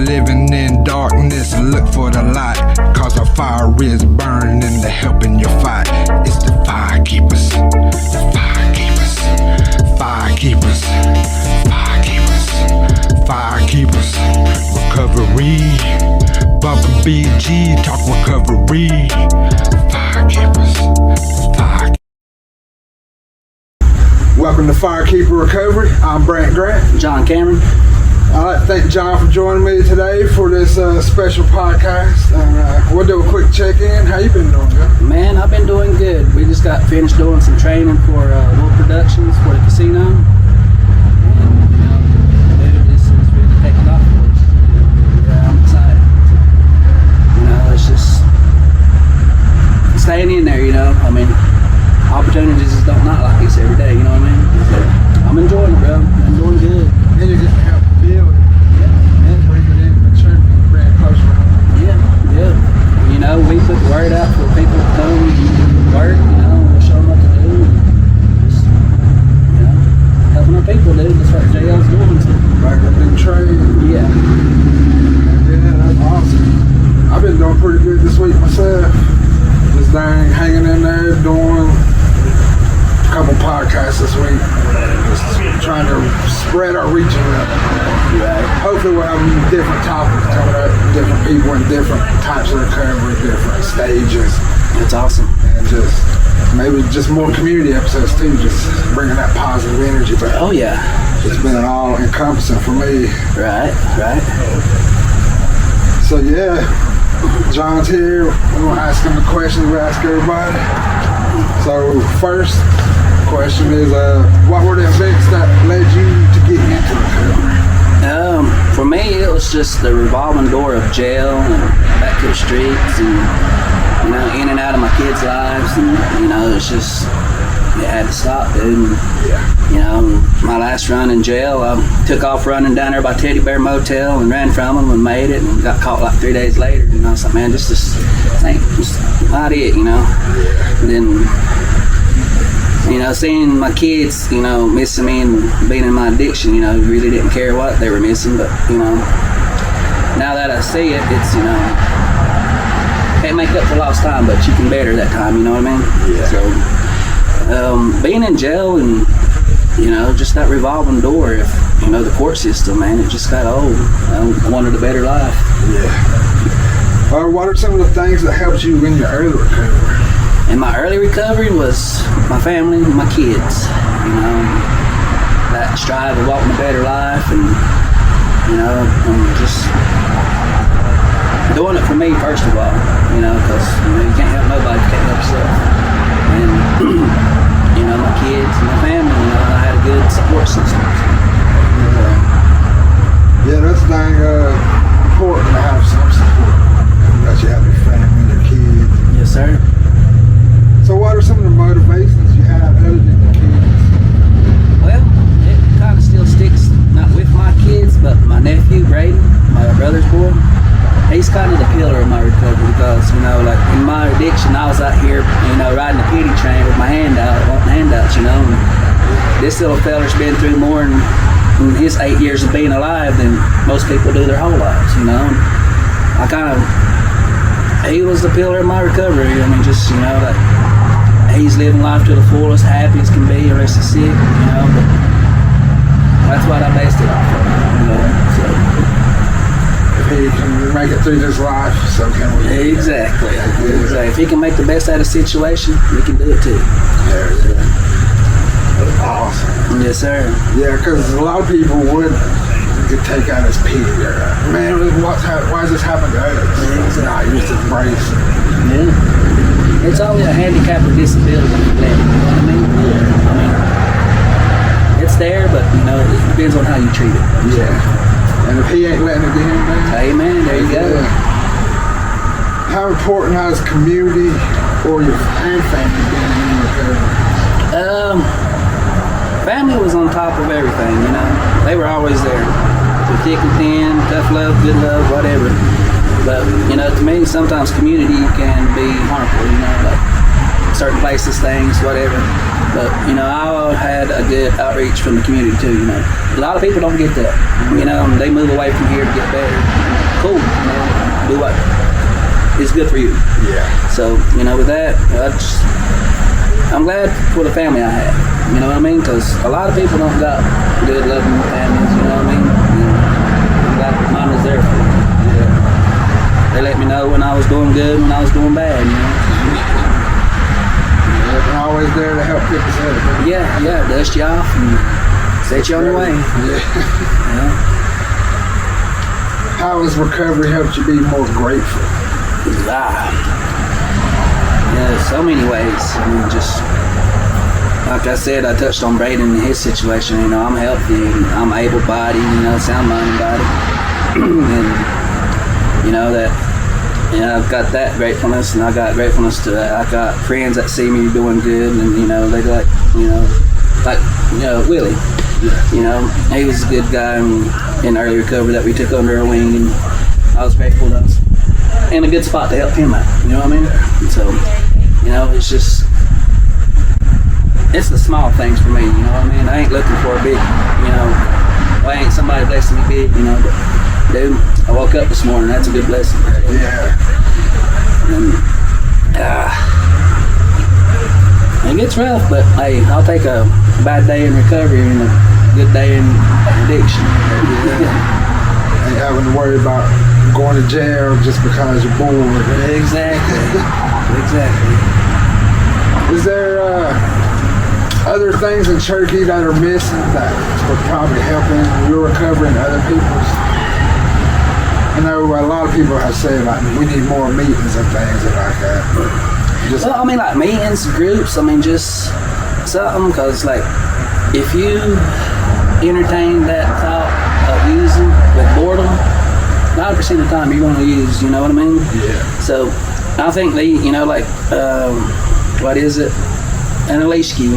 living in darkness, look for the light, cause our fire is burning and they're helping you fight. It's the fire keepers, the fire keepers, fire keepers, fire keepers, fire keepers. Recovery, Bumpin' BG, talk recovery. Fire keepers, fire. Welcome to Firekeeper Recovery. I'm Brant. Jon Camron. I'd like to thank Jon for joining me today for this special podcast. And we'll do a quick check-in. How you been doing, man? Man, I've been doing good. We just got finished doing some training for Wolf Productions for the casino. And, dude, this is really taking off for us. Yeah, I'm excited. It's just staying in there, I mean, opportunities just don't knock like this every day, you know what I mean? So, I'm enjoying it, bro. I'm doing good. And you're getting to help build it. Yeah. And bring it in, mature, bring it closer. Yeah. We put the word out for people to come and work, we'll show them what to do. And just, helping our people, dude. That's what JL's doing. Like a new trade. Yeah. Yeah, that's awesome. I've been doing pretty good this week myself. Just hanging in there, doing a couple podcasts this week. Just trying to spread our reach around. Right. Hopefully we'll have different topics coming up, different people in different types of recovery, different stages. That's awesome. And maybe just more community episodes too, just bringing that positive energy back. Oh yeah. It's been all encompassing for me. Right. So yeah, Jon's here. We're gonna ask him the questions we ask everybody. So first question is, what were the events that led you to get into recovery? For me, it was just the revolving door of jail and back to the streets and, in and out of my kids' lives. And, it's just, it had to stop, dude. And, my last run in jail, I took off running down there by Teddy Bear Motel and ran from them and made it and got caught like 3 days later. And I was like, man, this ain't just not it, And then, seeing my kids, missing me and being in my addiction, really didn't care what they were missing. But, now that I see it, it's, can't make up for lost time, but you can better that time, you know what I mean? Yeah. So, being in jail and, just that revolving door, the court system, man, it just got old. I wanted a better life. Yeah. What are some of the things that helped you in your early recovery? And my early recovery was my family and my kids, that strive of wanting a better life and, just doing it for me first of all, because, you can't help nobody, you can't help yourself. And, my kids and my family, I had a good support system. Yeah, that's important to have some support. That you have your family and your kids. Yes, sir. So what are some of the motivations you have other than the kids? Well, it kind of still sticks, not with my kids, but my nephew, Brayden, my brother's boy. He's kind of the pillar of my recovery because, like in my addiction, I was out here, riding the pity train with my hand out, wanting handouts, and this little feller's been through more in his 8 years of being alive than most people do their whole lives, And he was the pillar of my recovery. He's living life to the fullest, happy as can be, unless he's sick, but that's what I based it off of, So. If he can make it through this life, so can we. Exactly. If he can make the best out of the situation, we can do it too. Yeah. That's awesome. Yes, sir. Yeah, because a lot of people could take out his pity. Man, why does this happen to us? Nah, you just embrace it. Yeah. It's only a handicap or disability, you know what I mean? It's there, but it depends on how you treat it. Yeah. And if he ain't letting it get him, hey man, there you go. How important has community or your family been in your recovery? Family was on top of everything, They were always there. Through thick and thin, tough love, good love, whatever. But, to me, sometimes community can be harmful, like certain places, things, whatever. But, I had a good outreach from the community too, A lot of people don't get that. They move away from here to get better. do what is good for you. Yeah. So, with that, I'm glad for the family I have. You know what I mean? Because a lot of people don't got good, loving families. You know what I mean? I'm glad mine was there for me. Yeah. They let me know when I was doing good, when I was doing bad. They're always there to help people out. Yeah, dust you off and set you on your way. Yeah. How has recovery helped you be more grateful? Yeah, so many ways. I mean, just like I said, I touched on Braden and his situation. I'm healthy, and I'm able-bodied, sound-minded body, and I've got that gratefulness, and I got gratefulness to that. I got friends that see me doing good, and they like Willie. He was a good guy in early recovery that we took under our wing, and I was grateful to us. In a good spot to help him out, you know what I mean? And so, it's just, it's the small things for me, you know what I mean? I ain't looking for a big, I ain't somebody blessing me big, but dude, I woke up this morning, that's a good blessing. Yeah. And, it gets rough, but hey, I'll take a bad day in recovery and a good day in addiction. Yeah. Ain't having to worry about going to jail just because you're bored. Exactly. Is there other things in Cherokee that are missing that would probably helping your recovery and other people's? I know a lot of people have said like we need more meetings and things like that. Like meetings, groups. Just something, because if you entertain that thought of using with boredom, 90% of the time you want to use, you know what I mean? Yeah. So I think what is it? An Alishki,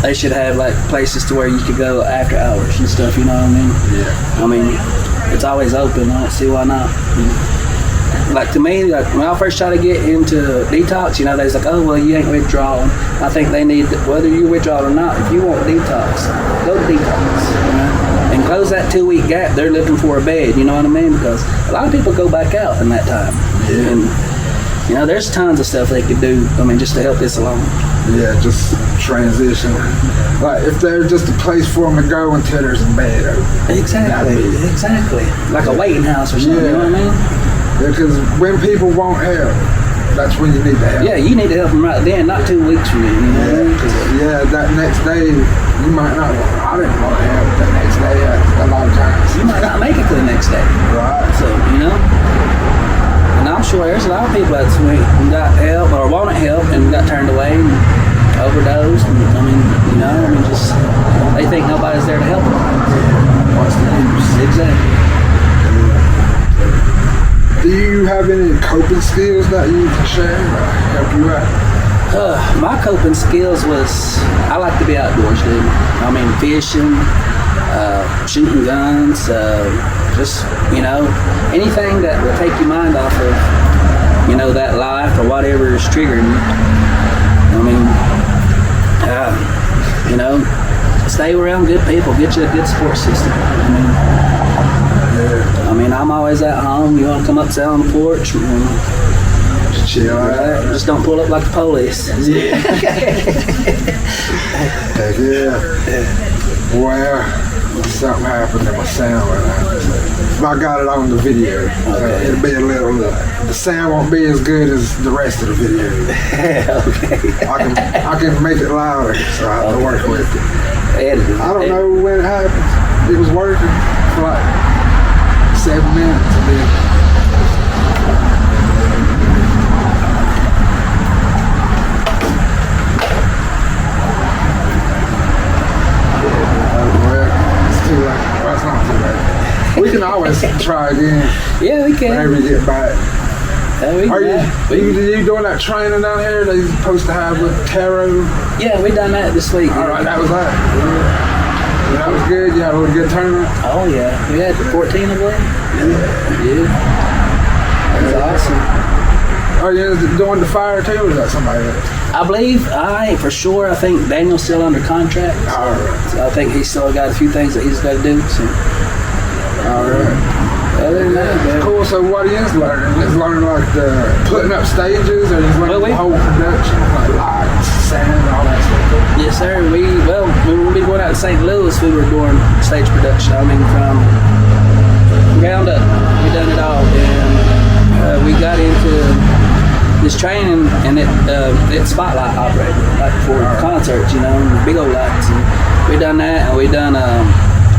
they should have places to where you could go after hours and stuff, you know what I mean? Yeah. It's always open. I don't see why not. To me, when I first tried to get into detox, they was like, oh, well, you ain't withdrawing. I think they need, whether you withdraw or not, if you want detox, go to detox, and close that 2-week gap. They're looking for a bed, you know what I mean? Because a lot of people go back out in that time. Yeah. And, there's tons of stuff they could do, just to help this along. Yeah, just transition. If there's just a place for them to go until there's a bed open. Exactly. Like a waiting house or something, you know what I mean? Yeah, because when people won't help, that's when you need to help. Yeah, you need to help them right then, not 2 weeks from then. That next day, you might not, I didn't want to help the next day a lot of times. You might not make it to the next day. Right. So, and I'm sure there's a lot of people that got help or wanted help and got turned away and overdosed. And, just, they think nobody's there to help them. Yeah. What's the use? Exactly. Do you have any coping skills that you can share or help you out? My coping skills was, I like to be outdoors, dude. Fishing, shooting guns, just, anything that will take your mind off of, that life or whatever is triggering you. Stay around good people, get you a good support system. I'm always at home. You want to come up, sit on the porch, Just chill out. Just don't pull up like the police. Yeah. Well, something happened to my sound right now. I got it on the video. Okay. It'll be a little, the sound won't be as good as the rest of the video. Okay. I can make it louder, so I have to work with it. I don't know when it happened. It was working for 7 minutes and then it's not too late. We can always try again. Yeah, we can. Whenever you get back. Are you doing that training down here they supposed to have with tarot? Yeah, we done that this week. All right, that was that. Yeah, that was good. You had a good tournament. Oh yeah, we had 14 of them. Yeah. That was awesome. Are you doing the fire too, or is that somebody else? I believe, I ain't for sure. I think Daniel's still under contract. All right. So I think he's still got a few things that he's got to do. So. All right. Other than that, so what he is learning? He's learning like the putting up stages, or he's learning the whole production, like lights, sound, all that stuff. Yes, sir. When we were going out to St. Louis, we were doing stage production. I mean, from ground up, we done it all, and we got into this training, and it's spotlight operated, like for concerts, you know, big old lights. And we done that, and we done a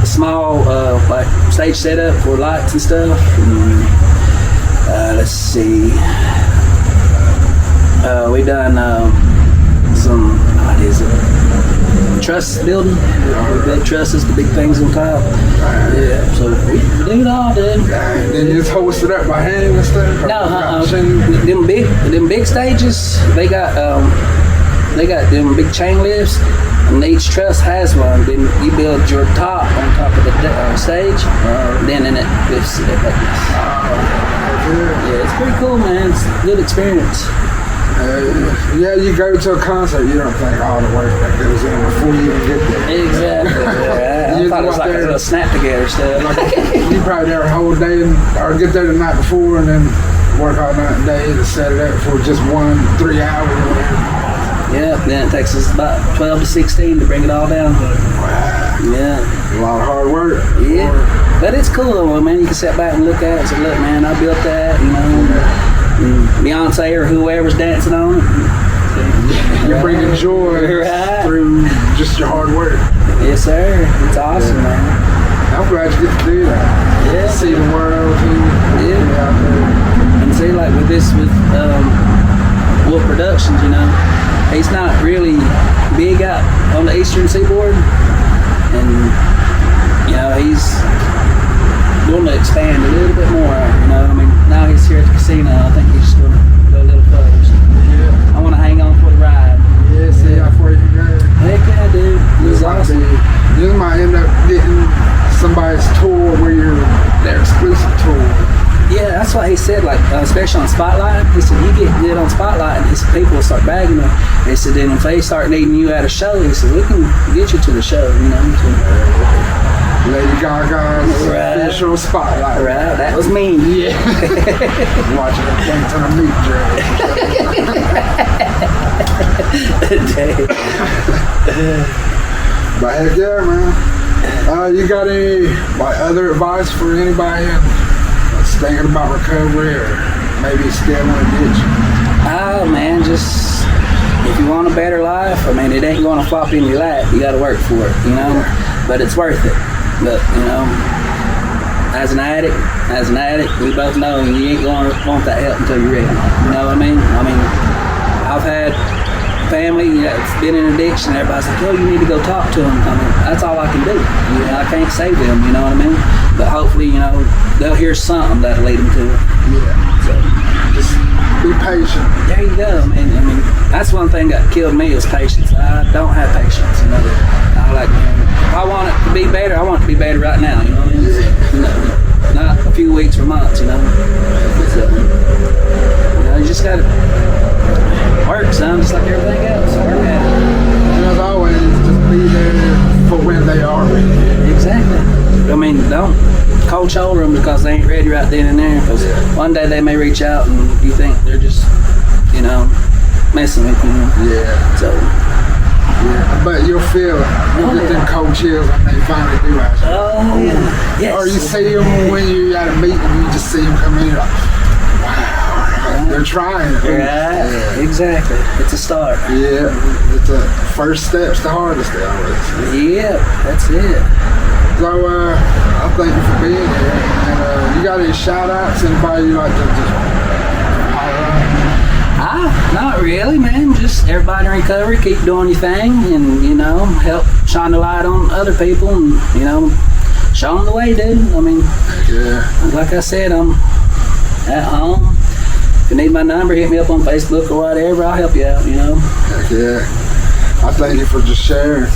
small like stage setup for lights and stuff. And, let's see, we done some, what is it? Truss building. We built trusses, the big things on top. Yeah, so we do it all, dude. Then you just hoist it up by hand and stuff? No, them big stages, they got them big chain lifts, and each truss has one. Then you build your top on top of the stage, then it lifts it like this. Yeah, it's pretty cool, man. It's a good experience. Yeah, you go to a concert, you don't think all the work that goes in before you even get there. Exactly. Yeah. I thought it was like a little snap together stuff. You probably there a whole day, or get there the night before, and then work all night and day to set it up for just 1-3 hours or whatever. Yeah, then it takes us about 12 to 16 to bring it all down. Wow. Yeah. A lot of hard work. Yeah. But it's cool though, man. You can sit back and look at it and say, look, man, I built that, you know. Beyonce or whoever's dancing on it. You're bringing joy through just your hard work. Yes, sir. It's awesome, man. I'm glad you get to do that. Yeah. See the world. Yeah. And see, like with Wolf Productions, you know, he's not really big out on the Eastern Seaboard, and you know he's going to expand a little bit more. You know, I mean, now he's here at the casino. I think he's going to go a little further. Yeah. I want to hang on for the ride. Yeah, see how far you can go. Heck yeah, dude. It's awesome. You might end up getting somebody's tour where you're their exclusive tour. Yeah, that's what he said, like, especially on Spotlight. He said, you get good on Spotlight, and his people will start bagging you. He said, then if they start needing you at a show, he said, we can get you to the show, you know. So, Lady Gaga's official Spotlight. Right, that was me. Yeah. Watching her dance on a meat dress. But heck yeah, man. You got any other advice for anybody that's thinking about recovery or maybe still in a ditch? Oh man, just if you want a better life, I mean, it ain't going to flop in your lap. You got to work for it, you know. Yeah. But it's worth it. But you know, as an addict, we both know you ain't going to want that help until you're ready. You know what I mean? I mean, I've had family that's been in addiction. Everybody's like, "Oh, you need to go talk to them." I mean, that's all I can do. You know, I can't save them. You know what I mean? But hopefully, you know, they'll hear something that'll lead them to it. Yeah. So just be patient. There you go. I mean, that's one thing that killed me is patience. I don't have patience. You know, I like. If I want it to be better, I want it to be better right now. You know what I mean? You know, not a few weeks or months. You know. So, you know, you just gotta work, son, just like everything else. Work at it. And as always, just be there for when they are ready. Exactly. I mean, don't cold shoulder them because they ain't ready right then and there. Because one day they may reach out and you think they're just, you know, messing with you. Yeah. So. Yeah, but you'll feel it. You'll get them cold chills when they finally do ask you. Oh, yeah. Yes. Or you see them when you're at a meeting and you just see them come in, like, wow, they're trying. Right, yeah. Exactly. It's a start. Yeah, it's the first step's the hardest, they always say. Yeah, that's it. So, I thank you for being here. And you got any shout outs? Anybody you like to just holler out? Not really, man. Just everybody in recovery, keep doing your thing, and you know, help shine the light on other people, and you know, show them the way, dude. I mean, yeah. Like I said, I'm at home. If you need my number, hit me up on Facebook or whatever. I'll help you out. You know. Heck yeah. I thank you for just sharing.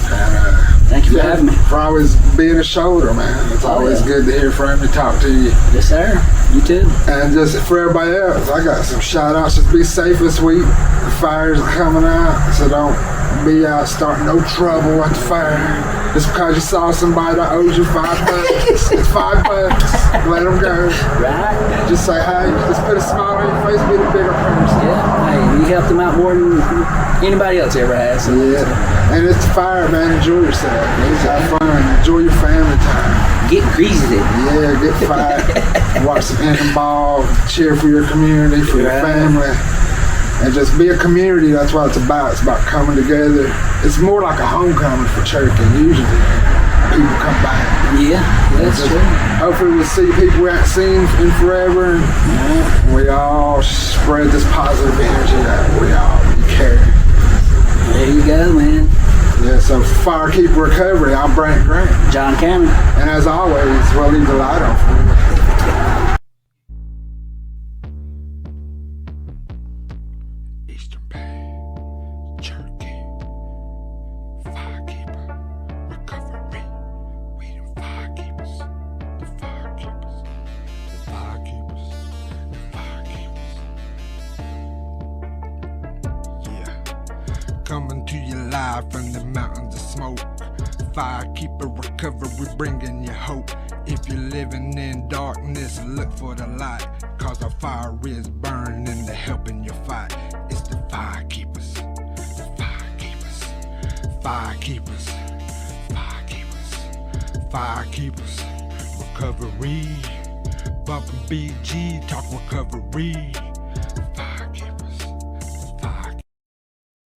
And Thank you for having me. For always being a shoulder, man. It's always good to hear from him and talk to you. Yes, sir. You too. And just for everybody else, I got some shout outs. Just be safe this week. The fires are coming out, so don't be out starting no trouble at the fire. Just because you saw somebody that owes you $5, it's $5. Let them go. Right. Just say, hey, just put a smile on your face, be the bigger person. Yeah. Hey, you helped them out more than anybody else ever has. So. Yeah. And it's the fire, man. Enjoy yourself. Have fun. Enjoy your family time. Get greasy. Yeah, get fired. Watch some Anthem ball. Cheer for your community, for your family. And just be a community. That's what it's about. It's about coming together. It's more like a homecoming for Cherokee. Usually people come back. Yeah, that's true. Hopefully we'll see people we haven't seen in forever. And we all spread this positive energy that we all carry. There you go, man. Yeah, so Firekeeper Recovery, I'm Brant. Jon Camron. And as always, we'll leave the light on for you. Eastern Bay, Cherokee, Firekeeper Recovery. We them firekeepers, the firekeepers, the firekeepers, the firekeepers. Yeah. Coming to you live from the mountains of smoke. Firekeeper Recovery, bringing you hope. If you're living in darkness, look for the light, cause our fire is burning and they're helping you fight. It's the firekeepers, the firekeepers, firekeepers, firekeepers, firekeepers. Recovery, bumping BG, talk recovery.